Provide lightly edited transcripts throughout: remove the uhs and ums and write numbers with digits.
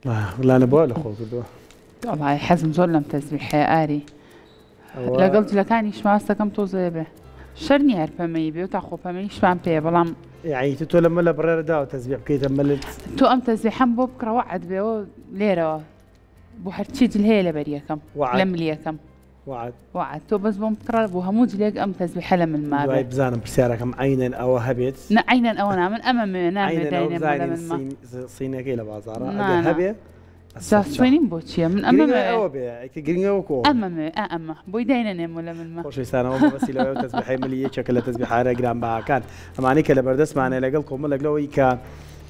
لا أنا بقول أخوك دو والله حزم زۆر لەم تەزبیحەیە ئاری لەگەڵ جلەکانیش ماستەکەم تۆزێ بێ شەرنی هەرپەمەی بێ و تا خۆپەمەیشمان پێ بەڵام يعني تۆ لەمە لە بڕێرەدا و تەزبیح بکەیتە مەلت تۆ ئەم تەزبیحەم بۆ بکڕەوە عەد بێەوە لێرەوە بۆ هەرچی جل هەیە لە بەریەکەم لە ملیەکەم وعد تۆ بەس بۆم بکڕە بۆ هەموو جلێک ئەم تەزبیحە لە من ما دوای بزانم پرسیارەکەم عینەن ئەوە هەبێت نە عینەن ئەوە نامن ئەمە نامێ داینێ لە من ما سینەکەی لە بازاڕە ئەگەر هەبێ سوێنیم بۆ چییە من ئەمە گرنگەوەکۆ ئەمە بۆی داینەنێمە لە من خۆشویستانەوە بەسی لەوە تەزبیحەی ملی یەکێکە لە تەزبیحارە گرانبەهاکان ئەمانەی کە لە بەردەستمانە لەگەڵ کۆمەڵێکلەوەی کە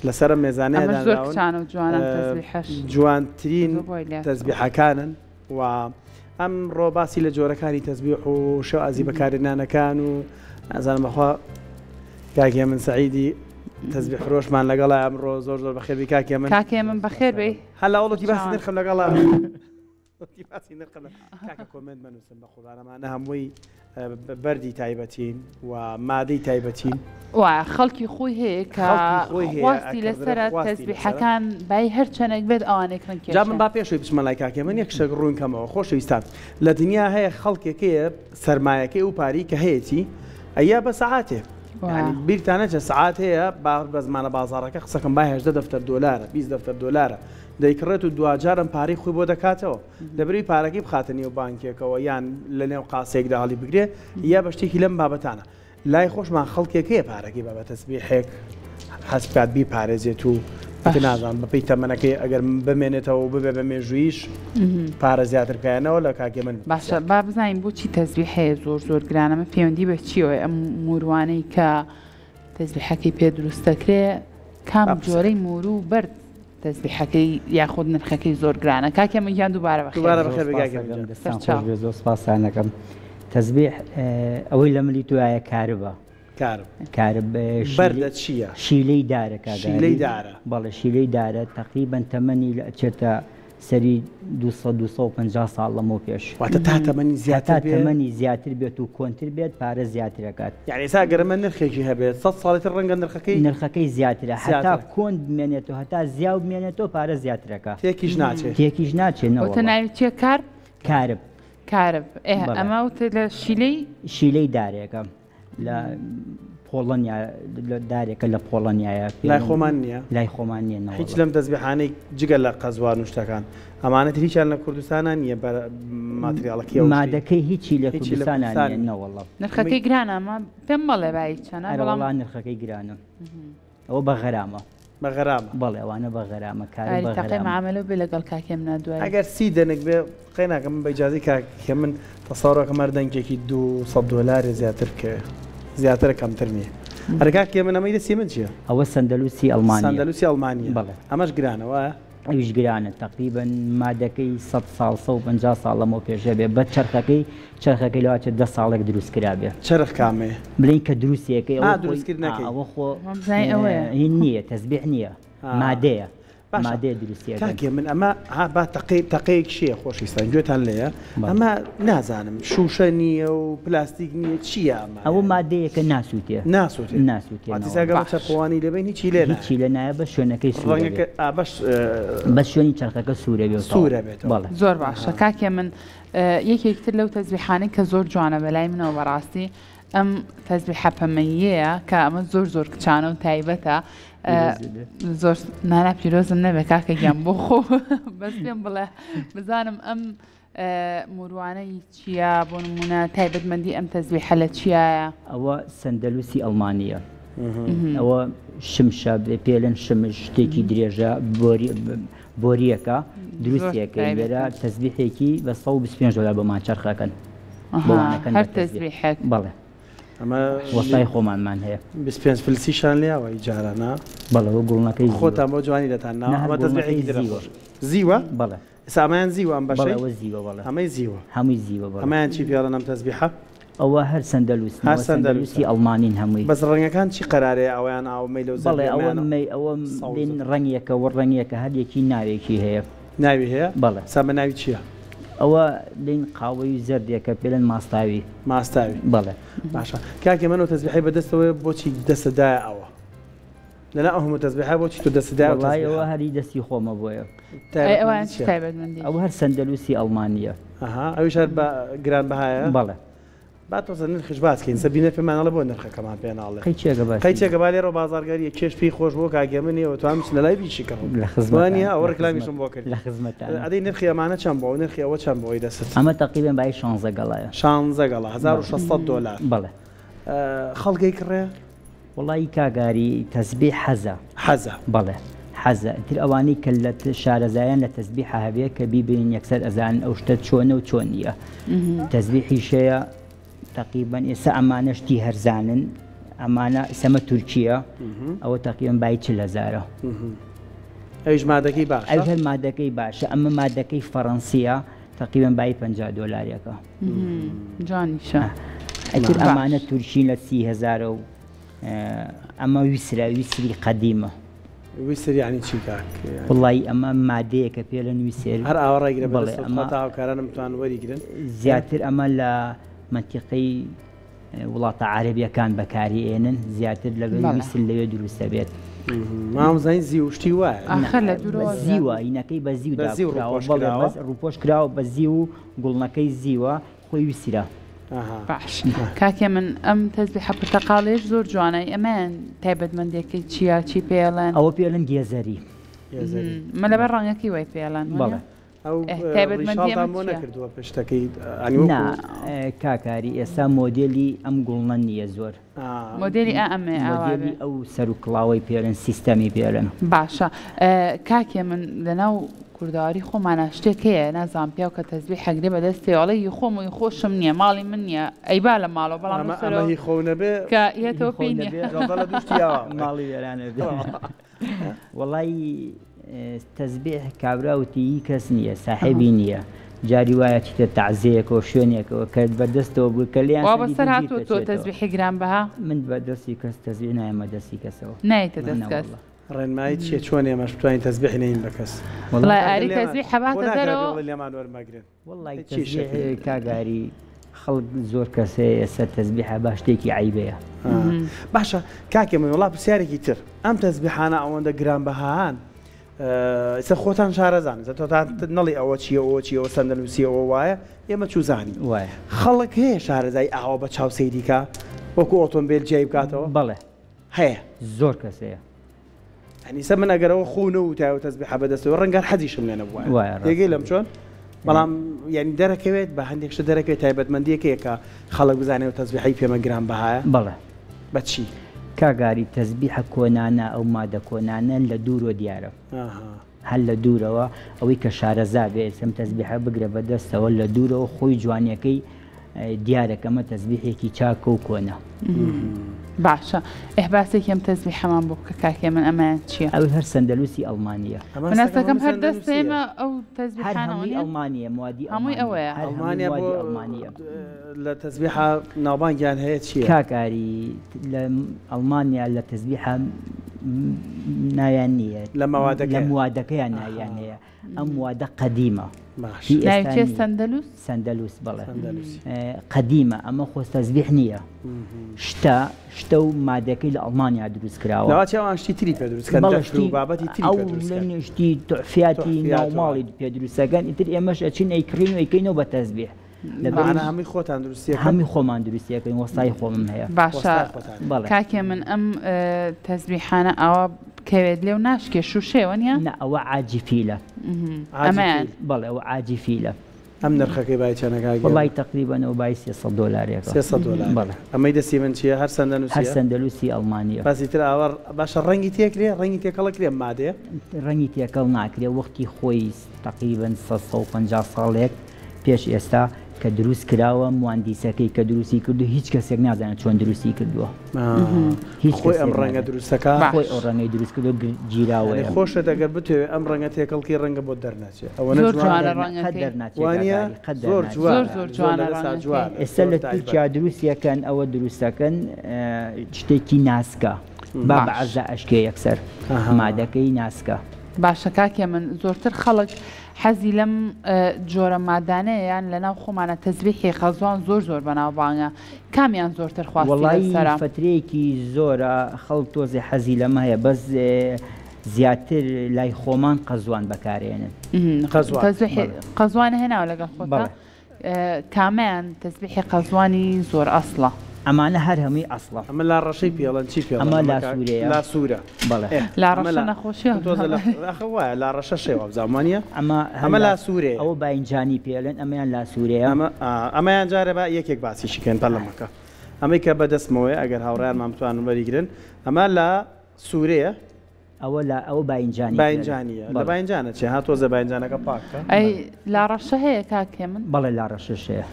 لەسەر مێزانەیە زۆر کچانە و جوانن تەزبیحەش جوانترین تەزبیحەکانن و ئەم ڕۆباسی لە جۆرەکانی تەزبیح و شەوازی بەکارهێنانەکان و ئەزانم بەخوا کاکێ من سعیدی تەزبیح فرۆشمان لەگەڵا ئەمڕۆ زۆر زۆر بەخێر بی کاکێ من بەخێر بێ هەلا وڵەتی باسی نرخم لەگەڵا باسی نرخم کاکە کۆمنت بنووسن بە خوددانەمانە هەمووی بەردی تایبەتین و مادەی تایبەتین وایە خەڵکی خۆی هەیە کە خواستی لەسرە تەزبیحەکان بای هەر چەندێک بێت ئەوانێکن کێ جا من با پێشوی بچمە لای کاکێ من یەک شەک ڕوونکەمەوە خۆشەویستان لە دنیا هەیە خەڵکێکەیە سەرمایەکەی و پاری کە هەیەی ئەیە بە سەعاتێ يعني بیرتانە چە سعات هەیە بە زمانە بازاڕەکە قسەکەم با 18 دەفتەر دۆلارە 20 دەفتەر دۆلارە دەیکڕێت و دوجارم پارەی خۆی بۆ دەکاتەوە لەبەری پارەکەی بخاتە نێو بانکێکەوە یان لە نێو قاسێکدا هەڵی بگرێ یا بە شتێکی لەم بابەتانە لای خۆشمان خەڵکێکەیە پارەکەی بە تەزبیحێک حەز بکات بیپارێزێت و نازان بەپەی تەمەنەکەی ئەگەر بمێنێتەوە و ببێ بە مێژوویش پارە زیاتر بکەیەنەوە لە کاکێ من باشە با بزانین بۆچی تەزبیح هەیە زۆر گرانەمە پەیوەندی بە چیەوە ئەم موروانەی کە تەزبیحەکەی پێ دروستەکرێ کام جۆرەی مور و بەرد تەزبیحەکەی یاخود نرخەکەی زۆر گرانە کاکێ من گیان دووبارە بەخێر زۆر سپاسانەکەم تەزبیح ئەوەی لە ملی توایە کاربە کارب بەردە چییە؟ شیلەی دارە شیلەی دارە بەڵێ شیلەی دارە تقریبان تەمەنی چێتە سەری 250 ساڵ لەمەوە پێش واتە تا تەمەنی زیاتر تەمەنی زیاتر بێت و کۆنتر بێت پارە زیاترەکات یعنی ئێستا گەرمە نرخێکی هەبێت 100 ساڵێتر ڕەنگە نرخەکەی زیاترە هەتا کۆن بمێنێتەوە هەتا زیاو بمێنێتەوە پارە زیاترەکە تێکیش ناچێت تە ناوی چیە کارب ئەمە لە شیلەی دارێکە لە پۆڵەنیا دارێکە لە پۆڵەنیایە لای خۆمان نییە لای خۆمان نیە هیچ لەم دەستبیحانەی جگە لە قەزوان و شتەکان ئەمانەت هیچیان لە کوردستانە نییە بە ماتریاڵەکە مادەکەی هیچی لە کوردستانە نەوەڵڵ نرخەکەی گرانە ئەمە پێم بەڵێ بای چەنە بەڵام نرخەکەی گرانە ئەوە بە غەرامە بە غەرام بەڵێ ئەوانە بە غەرامە کاری معاملە بێ لەگەڵ کاکێم نادوای ئەگەر سی دەنێک بێ قەیناکە من بە ئیجازەی کاکێ من تەسەوڕەکەم هەر دەنگێکی 200 دۆلاری زیاتر کە زیاتر کەمتر نییە هەرکاکێ من ئەمەی دەستی من چییە؟ ئەوە سەندەلوسی ئەڵمانیە بەڵێ ئەمەش گرانەوە ئەویش گرانە تقریبن مادەکەی 100 ساڵ 150 ساڵ لەمەوە پێشە بێ بە چرخەکەی لەواچە 10 ساڵێک دروست کرا بێ چرخ کامێ بڵین کە دروستیەکەی دروستکردنەکەی ئەوە خۆ هین نییە تەزبیح نییە مادەیە مادەیە دروستیەکە کاکێ من ئەمە با تەقەیەک شیە خۆشیستان گوێتان لێیە ئەمە نازانم شوشە نییە و پلاستیک نییە چییە ئەمە ئەوە مادەیەکە ناسووتێ چەپوانی لەبین هیچی لێ نایە بە شوێنەکەی بە شوێنی چرخەکە سوورە بێت زۆر باشە کاکێ من یەکێکتر لەو تەزبیحانەی کە زۆر جوانە بەلای منەوە بەڕاستی ئەم تەزبیحە پەمەییەیە کە ئەمە زۆر کچانە و تایبەتە زۆر نانا پیرۆزم نەبێ کاکە گیان بۆ خۆ بەس پێم بڵێ بزانم ئەم موروانەی چییە بۆ نمونە تایبەتمەندی ئەم تەزبیحە لە چیایە ئەوە سەندەلوسی ئەڵمانیە ئەوە شمشە پێلەن شمش شتێکی درێژە بۆریەکە دروستیەکە لێرە تەزبیحێکی بە 125 دۆلار بۆمان چرخەکەن هەر تەزبیحێک بەڵێ ئەمە وەستای خۆمانمان هەیە 25 فلسیشان لێەوە جارانە بەڵەوە گوڵنەکەی خۆتان بۆ جوانی دەتان ئەمە تەزبیحێکی درەخۆش زیوە بەڵێ سامان زیوە ئەم بەشەی زیوە بەڵێ هەمووی زیوە ئەمەیان چی پێڵەن ئەم تەزبیحە ئەوە هەر سەندەلوسی ئەڵمانین هەمووی بەس ڕەنگەکان چی قەرارێ ئەویان ئاومەی لەو بەڵێ ئەوە لێن ڕەنگێکە وە ڕەنگێکە هەرێکی ناوێکی هەیە ناوی هەیە بەڵێ سامە ناوی چییە؟ ئەوە لین قاوەی زەردێکە پێلەن ماستاوی ماستاوی بەڵێ باشە کاکێ منەوە تەزبیحی بەدەستەوە بۆچی دەستەدایە ئەوە لەنا ئەو هەموو تەسبیحە بۆچی تۆ دەستدا وڵای ئەوە هەری دەستی خۆمە بۆیە ئەوان چی تایبەتمەندی ئەو هەر سەندەلوسی ئەڵمانیە ئەویش هەر بە گرانبەهایە بەڵێ با تۆزە نرخش باسکەین سەبینە پێمانەڵە بۆ نرخەکەمان پێناڵێ قەی چێگە باسی قەی چێگە با لێرە بازارگەریە کێش پێی خۆش بۆ کاگەمنیەوە توانم لە لای بیشی کڕم لە خزمەتە ئەوە ڕکلامیشم بۆ کرد لە خزمەتە ئەدەی نرخی ئەمانە چەند بۆ نرخی ئەوە چەند بۆی دەست ئەمە تقریبا بای 16 گەڵایە 16 گەڵا 1600 دلار بەڵێ خەڵگەی کڕێ وڵی کاگاری تەسبیح حەزە بەڵێ حەزە تر ئەوانەی کە لە شارەزایان لە تەسبیح هەبێ کە بیبین یەکسەر ئەزان ئەو شتە چۆنە و چۆن نییە تەسبیحیشەیە تقریبا ئێستا ئەمانەشتی هەرزانن ئەمانە ئسەمە تورکیە ئەوە تقریبا بای 40,000 ئەویش مادەکەی باش ئەو هەر مادەکەی باشە ئەمە مادەکەی فەڕەنسیە تقریبا بای 50 دلارێکە جانیشە ئەتر ئەمانە تورکین لە 30,000 و ئەمە ویسری قەدیمە ویسر یعنی چی کاک وڵی ئەمە مادەیەکە پێ لە نوویسێر هەر ئاوەڕێگرە بڵێ ئەمە هاوکارانم توان وەریگرن زیاتر ئەمە لە منتیقەی وڵاتە عەرەبیەکان بەکاری ئێنن زیاتر لەگەڵ ویسر لەوێ دروستە بێت مامزین زی وشتی وایە ئاخر لە دوورەوە زیوە ئینەکەی بە زیو داکراوە ڕووپۆش کراوە بە زی و گوڵنەکەی زیوە خۆی ویسرە باش کاکێ من ئەم تەسبیحە پرتەقاڵیش زۆر جوانە ئەمەیان تایبەتمەندێکی چیە چی پێڵێن ئەوە پێڵن گێزەری مە لەبەر ڕەنگەکەی وای پێڵەن بەڵێ ئەو بۆ نەکردووە پشتەکەی کاکاری ئێستا مۆدێلی ئەم گوڵنە نییە زۆر مۆدێلی ئەمێ مۆدێلی ئەو سەر و کڵاوەی پێڵن سیستەمی پێڵن باشە کاکێ من لەناو کورداواری خۆمانە شتێک هەیە نازان پیا و کە تەسبیح حەگرێ بەدەستی ئەڵی خۆم و خۆشم نییە ماڵی من نییە ئەیبا لە ماڵەوە بەڵام خۆ نەبێ کە یەتەوە پێی نییە ماڵی وێرانە وەڵی تەسبیح کابراوتی کەس نییە ساحێبی نییە جاری وایە چیتە تەعزیەکەوە شوێنێکەوە کە بەدەستەوە بوو کە لیان بەسەر هاتووە تۆ تەسبیحی گرانبەها من بەدەستی کەس تەسبیح نایەمە دەستی کەسەوە نایتە دەست کەس ڕێنمایی چیە چۆن ئێمەش بتوانین تەسبیح نەین بە کەس وڵای ئاری تەسبیح حەباتە دەرەوە لێمان وەرمەگرن وڵی کاگاری خەڵک زۆر کەسەیە ئێستا تەسبیحە با شتێکی عیبەیە باشە کاکێ من وڵا پرسیارێکی تر ئەم تەسبیحانە ئەوەندە گرانبەهایان ئێستا خۆتان شارەزان تۆتان نەڵی ئەوە چیە ئەوە چی ئەوە سەندەنووسی ئەوە وایە ئێمە چوزانی وایە خەڵک هەیە شارەزای ئاوا بە چاوسەیریکە وەکو ئۆتۆمبیل جێی بکاتەوە بەڵێ هەیە زۆر کەسەیە ئەنیسە من ئەگەرەوە خۆنە و تایوە تەسبیح بەدەستەوە ڕەنگە حەزیشم لێ نەبووە تێگەی لەم چۆن بەڵام یعنی دەرەکەوێت بە هەندێک شت دەرەکەوێت تایبەتمەندیەکەیە کە خەڵک بزانێت تەسبیحی پێمە گرانبەهایە بەڵێ بەچی کاگاری تەسبیحە کۆنانە ئەو مادە کۆنانە لە دوورۆ دیارە هەل لە دوورەوە ئەوەی کە شارەزا بێت سم تەسبیحە بگرە بەدەستەوە لە دوورەوە خۆی جوانیەکەی دیارەکەمە تەسبیحێکی چاکە و کۆنە باشە ئەحباسێکی ئەم تەسبیحەمان بۆ بکە کاکێ من ئەمایان چییە؟ ئەو هەر سەندەلوسی ئەڵمانیە مناسەکەم هەر دەستێمە ئەو تەسبیحانەوەی ئەڵمانیە موادی هەمووی ئەوەیە ئەڵمانیا بۆ ئەڵمانیە لە تەسبیحە ناوبانگیان هەیە چییە؟ کاکاری لە ئەڵمانیا لە تەسبیحە نایان نییە لە موادەکەیان نایان هەیە ئەم موادە قەدیمە سەندەلوس بڵێ قەدیمە ئەمە خۆست تەسبیح نییە شتە و مادەکەی لە ئەڵمانیا دروست کراوە شتی تری پێ دروست ئەو شتی تۆفیاتی ناوماڵی پێ دروستەکەن ئیتر ئێمەش ئەچین ئەیکڕین و ئەیکەینەوە بە تەسبیح هەمی خۆتان دروستی هەمی خۆمان دروستیەکەین وەستای خۆمم هەیە باشە کاکێ من ئەم تەسبیحانە ئەوە کەوێت لێو ناشکێ شوشێوە نیە؟ نە ئەوە عاجیفیلە ئەمەیان بەڵێ ئەوە عاجیفیلە ئەم نرخەکەی بایچەنەکە وڵی تقریبان ئەو بای 300 دلارێکە 300 دلار بەڵێ ئەمەی دەستی من چییە هەر سەندەلوسی ئەڵمانیە باسیتر ئاوە باشە ڕەنگی تێکرێ ڕەنگی تێکەڵە کرێ مادەیە ڕەنگی تێکەڵ ناکرێ وەختی خۆی تقریبان 150 ساڵێک پێش ئێستا کە دروست کراوە مواندیسەکەی کە دروستی کردو هیچ کەسێک نازانێت چۆن دروستی کردووە هیچ خۆی ئەم ڕەنگە دروستەکە خۆی ئەو ڕەنگەی دروست کردو گیراوە خۆشە دەگەر بتوێ ئەم ڕەنگە تێکەڵکی ڕەنگە بۆ دەرناچێت ئێستا لە تورکیا دروستیەکەن ئەوە دروستەکەن شتێکی ناسکە با بەعەزە ئەشکێ یەکسەر مادەکەی ناسکە باشە کاکێ من زۆرتر خەڵک حەزی لەم جۆرە مادانەیەیان لەناو خۆمانە تەزبیحی خەزوان زۆر بەناوبانگە کامیان زۆرتر خواستی لەسەرا فترەیەکی زۆرە خەڵک تۆزێ حەزی لەمە هەیە بەس زیاتر لای خۆمان قەزوان بەکارێنن قەزوانە هێناوە لەگەڵ خۆتە کامیان تەزبیحی قەزوانی زۆر ئەسڵە ئەمانە هەر هەمووی ئەسڵە ئەمە لا ڕەشەی پێڵەن چی پێ ئەمە لا سوورەیە لا سوورە لا ڕەشە نەخۆشیە وایە لا ڕەشە شێوە زمانیە ئەمە لا سوورێ ئەوە باینجانی پێڵێن ئەمەیان لا سوورەیە ئەمەیان جارە بە یەکێک باسیشیکەن پەرلەمەکە ئەمەی کە بەدەستمەوەی ئەگەر هاوڕیانمان بتوانن وەریگرن ئەمە لا سوورەیە ئەوە باینجانیە لە باینجانە چێ ها تۆزە باینجانەکە پاکە ئەی لا ڕەشە هەیە کاکێ من بەڵێ لا ڕەشەش هەیە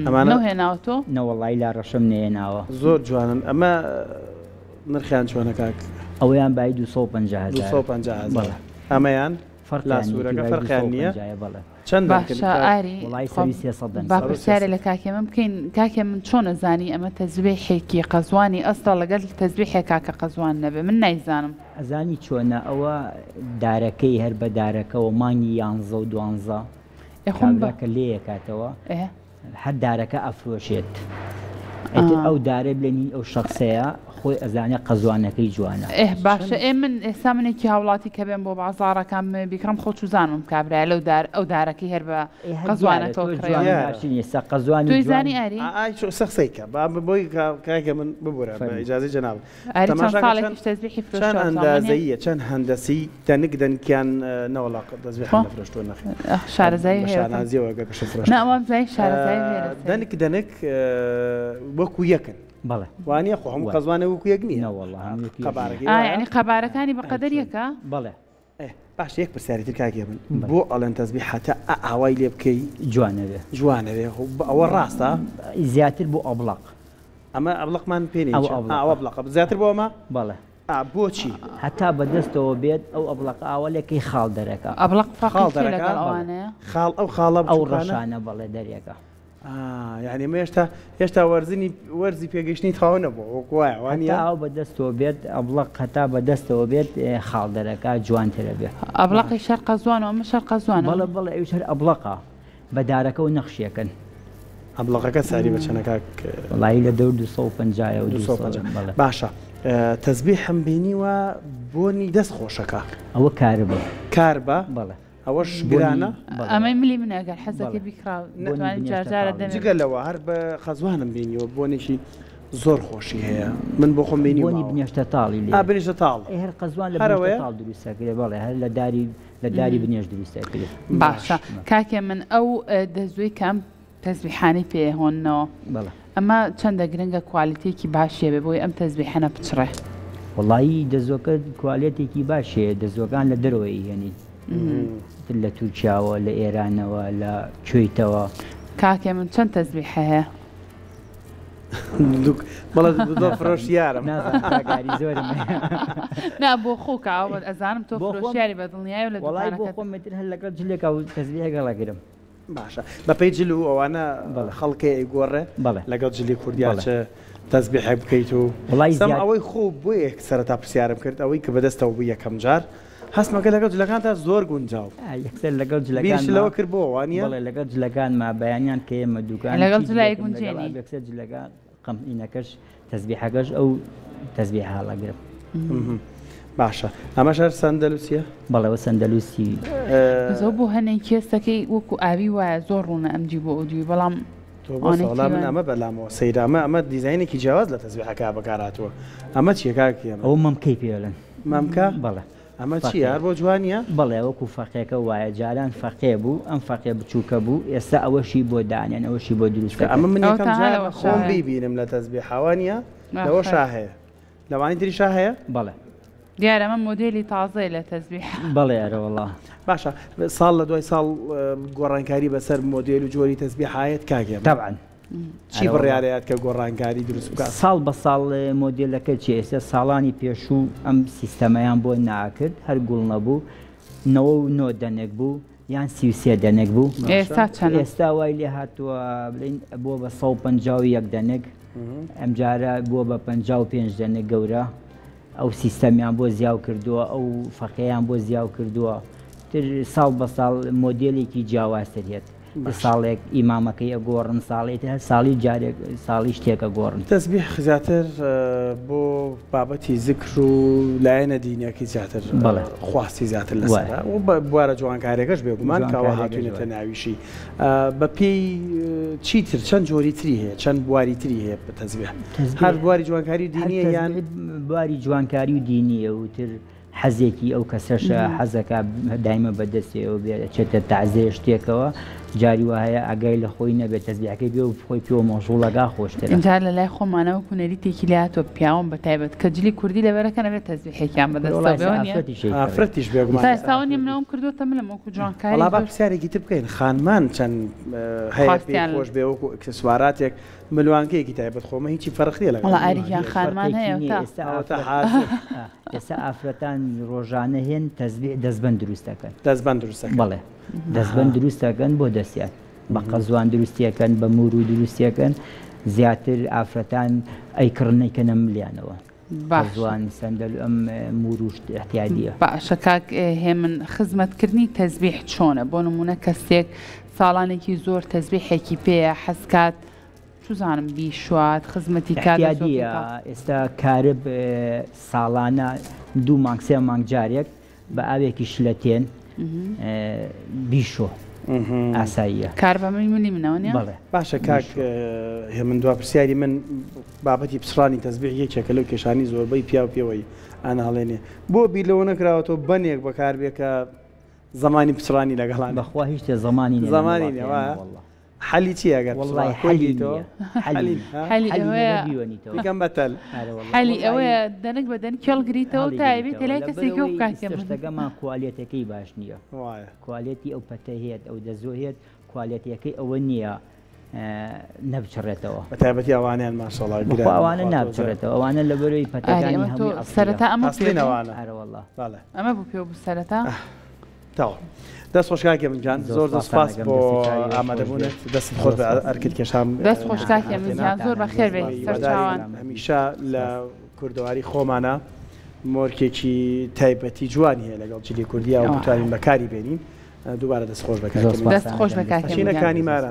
ئەمانە هێناوە تۆ نەوەڵی لا ڕەشەم نێناوە زۆر جوانن ئەمە نرخیان چۆنە کاک ئەویان بای 250 ئەمەیان لا سوورەکە فەرقیان نییە چەند باشە ئاری با پرسیارە لە کاکێ من بکەین کاکێ من چۆن نەزانی ئەمە تەزبیحێکی قەزوانی ئەستا لەگەڵ تەزبیحێک کاکە قەزوان نەبێ من نایزانم ئەزانی چۆنە ئەوە دارەکەی هەر بە دارەکەەوە مانگی 11 و 12 کە لێ کاتەوە هەر دارەکە ئەفرۆشێت ئەو دارە بلێنی ئەو شخصەیە خۆی ئەزانە قەزوانەکەی جوانە باشە من ئێستا منێکی هاوڵاتی کە بێن بۆ بازاڕەکان بیکڕم خۆ چوزانم کابرای لەو ئەو دارەکەی هەر بە قەزوانەتەوە ئێستا قەزوانی تویزانی ئاری سەخسەیکە بۆی کاکە من ببوورە بە ئیجازەی جەناب چەند ئەندازەیە چەند هەندەسی دەنک دەنکیان نەوەڵاق دەستبێ فرۆشتۆ نەخێ شارەزای شارەزایەوە گەکەش فرۆشت دەنک دەنک وەکو یەکن بەڵێ وانە خۆ هەموو قەزوانە وەکو یەک نییە ینی قەبارەکانی بەقەدەر یەکە بەڵێ باش یەک پرسیارەتی کاکێ من بۆ ئەڵێن تەزبیح هەتا ئاوای لێ بکەی جوانەوێ ئەوە ڕاستە زیاتر بۆ ئەبڵق ئەمە ئەبڵقمان پێێنی ئەوە بڵق زیاتر بۆ ئەمە بەڵێ بۆچی هەتا بەدەستەوە بێت ئەو ئەبڵق ئاوەلێکی خاڵ دەرەکە ئەبڵق لەگەڵوانەیە خاڵ ئەو خاڵە ئەو ڕەشانە بەڵێ دەرێکە یعنی هێشتا وەرزی پێگەشتنی تاوە نەبوو وەکوایوانی ئەو بەدەستەوە بێت ئەبڵق هەتا بەدەستەوە بێت خاڵ دەرەکە جوانترە بێت ئەبڵقی شەر قەزوانەوە ئەمە شەر قەزوانە بەڵێ ئەوش هەر ئەبڵقە بە دارەکە و نەخشیەکەن ئەبڵقەکە ساری بەچەنەکە وڵایی لە دەور 250 و 250 باشە تەزبیح هەم بینیوە بۆنی دەست خۆشەکە ئەوە کار بە بەڵێ ئەوەش گرانە ئەمەی ملی من ئەگەر حەزەکە بیکراو جارجارە جگەلەوە هەر بە خەزوانم بینیوە بۆنێکی زۆر خۆشی هەیە من بۆ خۆم بینی بۆنی بنیێشتە تاڵی بنیێشتە تاڵ هەر قەزوان لە تاڵ دروستەکرێ بەڵێ هەر لە داری بنیێش دروستەکرێت باشە کاکێ من ئەو دەزوی کەم تەزبیحانی پێهۆنەوە ئەمە چەندە گرنگە کوالیتێکی باشیە بێ بۆی ئەم تەزبیحەنە بچڕێ وڵایی دەزۆکە کوالێتێکی باشەیە دەزۆکان لە دەرەوەی هێنی لە تورکیاوە لە ئێرانەوە لە کوێیتەوە کاکێ من چەند تەزبیح هەیە بەڵێ فرۆش یارم زۆرم نا بۆ خۆکە ئەزانم تۆ فرۆشیاری بە دڵنیای و لە وڵای بۆ خۆم متر هەر لەگەڵ جلێکە و تەزبیحێکە لەگرم باشە بەپەی جل و ئەوانە خەڵکێ ئەیگۆڕێ لەگەڵ جلی کوردیاچە تەزبیحێک بکەیت و سەم ئەوەی خۆ بۆ یەک سەرەتا پرسیارم کرد ئەوەی کە بەدەستەوە بوو یەکەم جار هەستمەکە لەگەڵ جلەکان تا زۆر گونجاو یەکسەر لەگەڵ جلەکانەوە کرد بۆ وانە لەگەڵ جلەکان ما بەیانیان کە ئێمە دوکان لەگەڵ جلای گونجێنی یەکسەر جلەکان قەمئینەکەش تەزبیحەکەش ئەو تەزبیح هەڵەگرم باشە ئەمەش هەر سەندەلوسیە بەڵێەوە سەندەلوسی زۆر بۆ هەنێک کێستەکەی وەکو ئاوی وایە زۆر ڕوونە ئەمجی بۆ ئۆدیوی بەڵام من ئەمە بەلامەوە سەیرامە ئەمە دیزایینێکی جیاواز لە تەزبیحەکە بەکارهاتوە ئەمە چیە کاکی ئەوە مەمکەی پێڵێن مەمکە بەڵێ ئەمە چی هەر بۆ جوانیە بەڵێ وەکو فەقێکە وایە جاران فەقێ بوو ئەم فەقێ بچووکە بوو ئێستا ئەوەشی بۆ دانیان ئەوەشی بۆ دروستکە ئەمە من یەکەم جار خۆم بیبینم لە تەزبیحەوانیە لەوە شا هەیە لەوانی تری شا هەیە بەڵێ دیارە ئەمە مۆدێلی تازەی لە تەزبیح بەڵێ ئەرەوەڵا باشە ساڵ لە دوای ساڵ گۆڕانکاری بەسەر مۆدێل و جۆری تەزبیحایەت کاگێ طبعاً چی بڕیارەیەت کە گۆڕانکاری دروست بکات ساڵ بە ساڵ مۆدێلەکە چی ئێستا ساڵانی پێشوو ئەم سیستەمەیان بۆ ناکرد هەر گوڵ نەبوو 99 دەنێک بوو یان 33 دەنێک بوو ئێستا وای لێ هاتووە بڵین بۆ بە 151 دەنێک ئەم جارە بووە بە 55 دەنێک گەورە ئەو سیستەمیان بۆ زیاو کردووە ئەو فەقەیان بۆ زیاو کردووە تر ساڵ بە ساڵ مۆدێلێکی جیاوازتر هێت ساڵێک ئیمامەکەی ئەگۆڕن ساڵێت هەر ساڵی جارێک ساڵی شتێکە گۆڕن تەسبیح زیاتر بۆ بابەتی زیکر و لایەنە دینیەکەی زیاتر خواستی زیاتر لەسەرە و بوارە جوانکارێکەش بێگومان کەوا هاتوونێتە ناویشی بە پێی چیتر چەند جۆری تری هەیە چەند بواری تری هەیە بە تەسبیح هەر بواری جوانکاری دینیە یان بواری جوانکاری و دینیە وتر حەزێکی ئەو کەسەشە حەزەکە دایمە بەدەستێەوە بێت تازێ شتێکەوە جاری وایە ئەگەی لە خۆی نەبێت تەسبیحەکەی بێ و خۆی پێوە مۆژوڵەگا خۆشتر اینجا لە لای خۆمانەوە کوونەری تێکی لاتۆ پیاوم بە تایبەت کە جلی کوردی لەبەرەکە نەبێت تەسبیحێکیان ئافرەتیش بێگومان ئێستاوە منەوەم کردوتە من لە مۆکو جوانکاری با پرسیارێکی تر بکەین خانمان چەند هەیە خۆش بێ وەکو ئەکسسواراتێک ملوانکەیەکی تایبەت خۆمە هیچی فەرقیە لەگەڵ ئاریان خانمان هەیە ئێستا ئافرەتان ڕۆژانە هێن تەسبیح دەستبەند دروستەکەن دەستبەند دروستەکەن بەڵێ دەستبەند دروستەکەن بۆ دەستیان بە قەزوان دروستیەکەن بە مور و دروستیەکەن زیاتر ئافرەتان ئەیکڕنەیکەنە ملیانەوە باشوان سندل ئەم موروشت احتیادیە باشە کاک هێمن خزمەتکردنی تەسبیح چۆنە بۆ نمونە کەسێک ساڵانێکی زۆر تەسبیحێکی پێیە حەسکات چزانم بیشوات خزمەتی کاریە ئێستا کارب ساڵانە 2 مانگ 3 مانگ جارێک بە ئاوێکی شلەتێن بیشۆ ئاساییە کار بە منی منەوە نیە باشە کاک هێمن دوا پرسیاری من بابەتی پسڕانی تەسبیح یەکێکە لەو کێشانی زۆربەی پیا و پێوەی ئاناڵێنێ بۆ بیرلەوە نەکراوەتەوە بەنێک بەکار بێ کە زمانی پسڕانی لەگەڵان بەخوا هیچ تێ زمانی نێوە حەلی چی ئەگەر والله حەلی ئەوەیەکەم بەتەل حەلی ئەوەیە دەنک بە دەن کێڵگریتەوە تایبێت لای کەسێکی و کاکەمەشتەکەمان کوالێتەکەی باش نییە کوالێتی ئەو پەتە هێت ئەو دەزۆ هێت کوالێتیەکەی ئەوە نییە نەبچڕێتەوە بە تایبەتی ئەوانیان ماشەڵڵا ئەوانە نابچڕێتەوە ئەوانە لە بەرەوەی پەتەکانی هەمووی سەرەتا ئەمە ئەوانە ئەمە بوو پێ بوو سەرەتا تاوە دەست خۆشکاکێ من جان زۆر دەسپاس بۆ ئامادەبوونت دەست خۆت بە ئەرکت کێشام دەست خۆشکاکێ من جان زۆر بەخێر بێت سەرچاوان هەمیشە لە کوردەواری خۆمانە مۆرکێکی تایبەتی جوانی هەیە لەگەڵ جلی کوردیا و بتوانین بەکاری بێنین دووبارە دەست خۆش بەکار دەست خۆش بەکارکەینەکانی مارە